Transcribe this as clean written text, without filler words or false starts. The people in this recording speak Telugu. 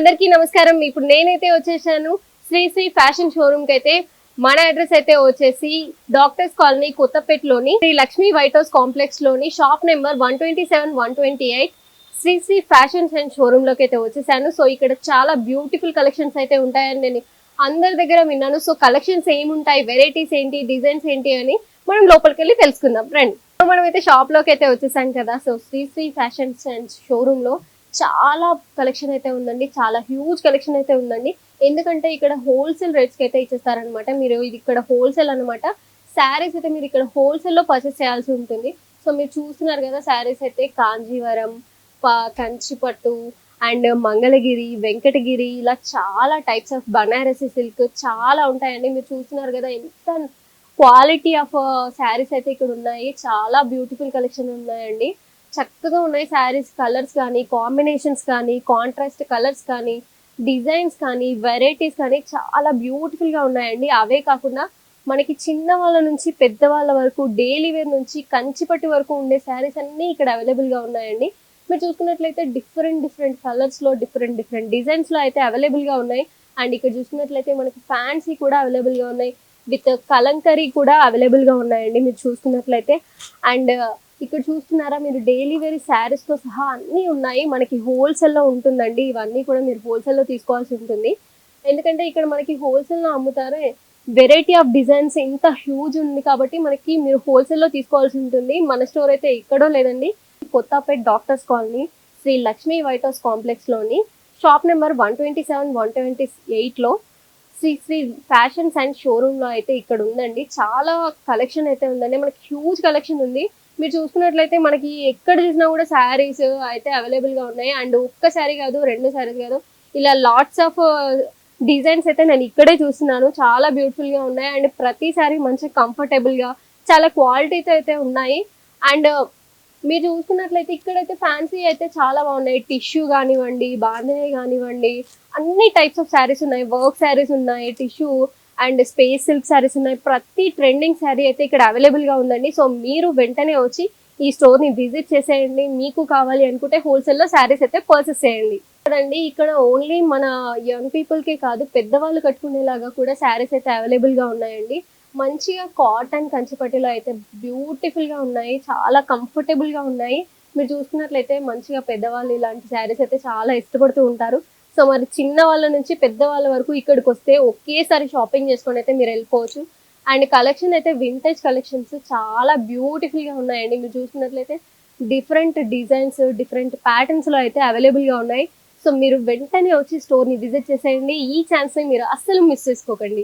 అందరికీ నమస్కారం. ఇప్పుడు నేనైతే వచ్చేసాను శ్రీ శ్రీ ఫ్యాషన్ షోరూమ్ కి అయితే. మన అడ్రస్ అయితే వచ్చేసి డాక్టర్స్ కాలనీ కొత్తపేటలోని Sri Lakshmi white house complex లోని shop number 127 128 Sri Shri fashions and showroom లోకి అయితే వచ్చేసాను. సో ఇక్కడ చాలా బ్యూటిఫుల్ కలెక్షన్స్ అయితే ఉంటాయని నేను అందరి దగ్గర విన్నాను. సో కలెక్షన్స్ ఏముంటాయి, వెరైటీస్ ఏంటి, డిజైన్స్ ఏంటి అని మనం లోపలికి వెళ్ళి తెలుసుకుందాం ఫ్రెండ్. మనం అయితే షాప్ లోకి అయితే వచ్చేసాం కదా. So Shri Shri fashions and showroom లో చాలా కలెక్షన్ అయితే ఉందండి, చాలా హ్యూజ్ కలెక్షన్ అయితే ఉందండి. ఎందుకంటే ఇక్కడ హోల్సేల్ రేట్స్ కి అయితే ఇచ్చేస్తారనమాట. మీరు ఇది ఇక్కడ హోల్సేల్ అనమాట. శారీస్ అయితే మీరు ఇక్కడ హోల్సేల్ లో పర్చేస్ చేయాల్సి ఉంటుంది. సో మీరు చూస్తున్నారు కదా, శారీస్ అయితే కాంజీవరం, కంచిపట్టు అండ్ మంగళగిరి, వెంకటగిరి, ఇలా చాలా టైప్స్ ఆఫ్ బనారసి సిల్క్ చాలా ఉంటాయండి. మీరు చూస్తున్నారు కదా ఎంత క్వాలిటీ ఆఫ్ శారీస్ అయితే ఇక్కడ ఉన్నాయి. చాలా బ్యూటిఫుల్ కలెక్షన్ ఉన్నాయండి. చక్కగా ఉన్నాయి శారీస్. కలర్స్ కానీ, కాంబినేషన్స్ కానీ, కాంట్రాస్ట్ కలర్స్ కానీ, డిజైన్స్ కానీ, వెరైటీస్ కానీ చాలా బ్యూటిఫుల్ గా ఉన్నాయండి. అవే కాకుండా మనకి చిన్న వాళ్ళ నుంచి పెద్ద వాళ్ళ వరకు, డైలీ వేర్ నుంచి కంచిపట్టు వరకు ఉండే శారీస్ అన్ని ఇక్కడ అవైలబుల్ గా ఉన్నాయండి. మీరు చూసుకున్నట్లయితే డిఫరెంట్ కలర్స్ లో, డిఫరెంట్ డిజైన్స్ లో అయితే అవైలబుల్ గా ఉన్నాయి. అండ్ ఇక్కడ చూసుకున్నట్లయితే మనకి ఫ్యాన్సీ కూడా అవైలబుల్ గా ఉన్నాయి, విత్ కలంకరీ కూడా అవైలబుల్ గా ఉన్నాయండి మీరు చూసుకున్నట్లయితే. అండ్ ఇక్కడ చూస్తున్నారా, మీరు డైలీ వేర్ శారీస్ తో సహా అన్ని ఉన్నాయి. మనకి హోల్సేల్ లో ఉంటుందండి. ఇవన్నీ కూడా మీరు హోల్సేల్ లో తీసుకోవాల్సి ఉంటుంది. ఎందుకంటే ఇక్కడ మనకి హోల్సేల్ లో అమ్ముతారు. వెరైటీ ఆఫ్ డిజైన్స్ ఇంత హ్యూజ్ ఉంది కాబట్టి మనకి మీరు హోల్సేల్ లో తీసుకోవాల్సి ఉంటుంది. మన స్టోర్ అయితే ఎక్కడో లేదండి, Kothapeta doctors colony Shri Lakshmi white house complex లోని షాప్ నెంబర్ 127 128 లో Shri Shri fashions and showroom లో అయితే ఇక్కడ ఉందండి. చాలా కలెక్షన్ అయితే ఉందండి, మనకి హ్యూజ్ కలెక్షన్ ఉంది. మీరు చూసుకున్నట్లయితే మనకి ఎక్కడ చూసినా కూడా శారీస్ అయితే అవైలబుల్ గా ఉన్నాయి. అండ్ ఒక్క శారీ కాదు, రెండు శారీస్ కాదు, ఇలా లాట్స్ ఆఫ్ డిజైన్స్ అయితే నేను ఇక్కడే చూస్తున్నాను. చాలా బ్యూటిఫుల్ గా ఉన్నాయి. అండ్ ప్రతి శారీ మంచి కంఫర్టబుల్ గా చాలా క్వాలిటీతో అయితే ఉన్నాయి. అండ్ మీరు చూసుకున్నట్లయితే ఇక్కడైతే ఫ్యాన్సీ అయితే చాలా బాగున్నాయి. టిష్యూ కానివ్వండి, బాంధనీ కానివ్వండి, అన్ని టైప్స్ ఆఫ్ శారీస్ ఉన్నాయి. వర్క్ శారీస్ ఉన్నాయి, tissue and space silk saris ఉన్నాయి. ప్రతి ట్రెండింగ్ శారీ అయితే ఇక్కడ అవైలబుల్ గా ఉందండి. సో మీరు వెంటనే వచ్చి ఈ స్టోర్ ని విజిట్ చేసేయండి. మీకు కావాలి అనుకుంటే హోల్సేల్ లో శారీస్ అయితే పర్చేస్ చేయండి కదండి. ఇక్కడ ఓన్లీ మన యంగ్ పీపుల్ కే కాదు, పెద్దవాళ్ళు కట్టుకునేలాగా కూడా శారీస్ అయితే అవైలబుల్ గా ఉన్నాయండి. మంచిగా కాటన్ కంచిపట్టులో అయితే బ్యూటిఫుల్ గా ఉన్నాయి, చాలా కంఫర్టబుల్ గా ఉన్నాయి. మీరు చూసుకున్నట్లయితే మంచిగా పెద్దవాళ్ళు ఇలాంటి శారీస్ అయితే చాలా ఇష్టపడుతూ ఉంటారు. సో మరి చిన్న వాళ్ళ నుంచి పెద్ద వాళ్ళ వరకు ఇక్కడికి వస్తే ఒకేసారి షాపింగ్ చేసుకొని అయితే మీరు వెళ్ళిపోవచ్చు. అండ్ కలెక్షన్ అయితే వింటేజ్ కలెక్షన్స్ చాలా బ్యూటిఫుల్ గా ఉన్నాయండి. మీరు చూసుకున్నట్లయితే డిఫరెంట్ డిజైన్స్, డిఫరెంట్ ప్యాటర్న్స్ లో అయితే అవైలబుల్ గా ఉన్నాయి. సో మీరు వెంటనే వచ్చి స్టోర్ ని విజిట్ చేసేయండి. ఈ ఛాన్స్ ని మీరు అస్సలు మిస్ చేసుకోకండి.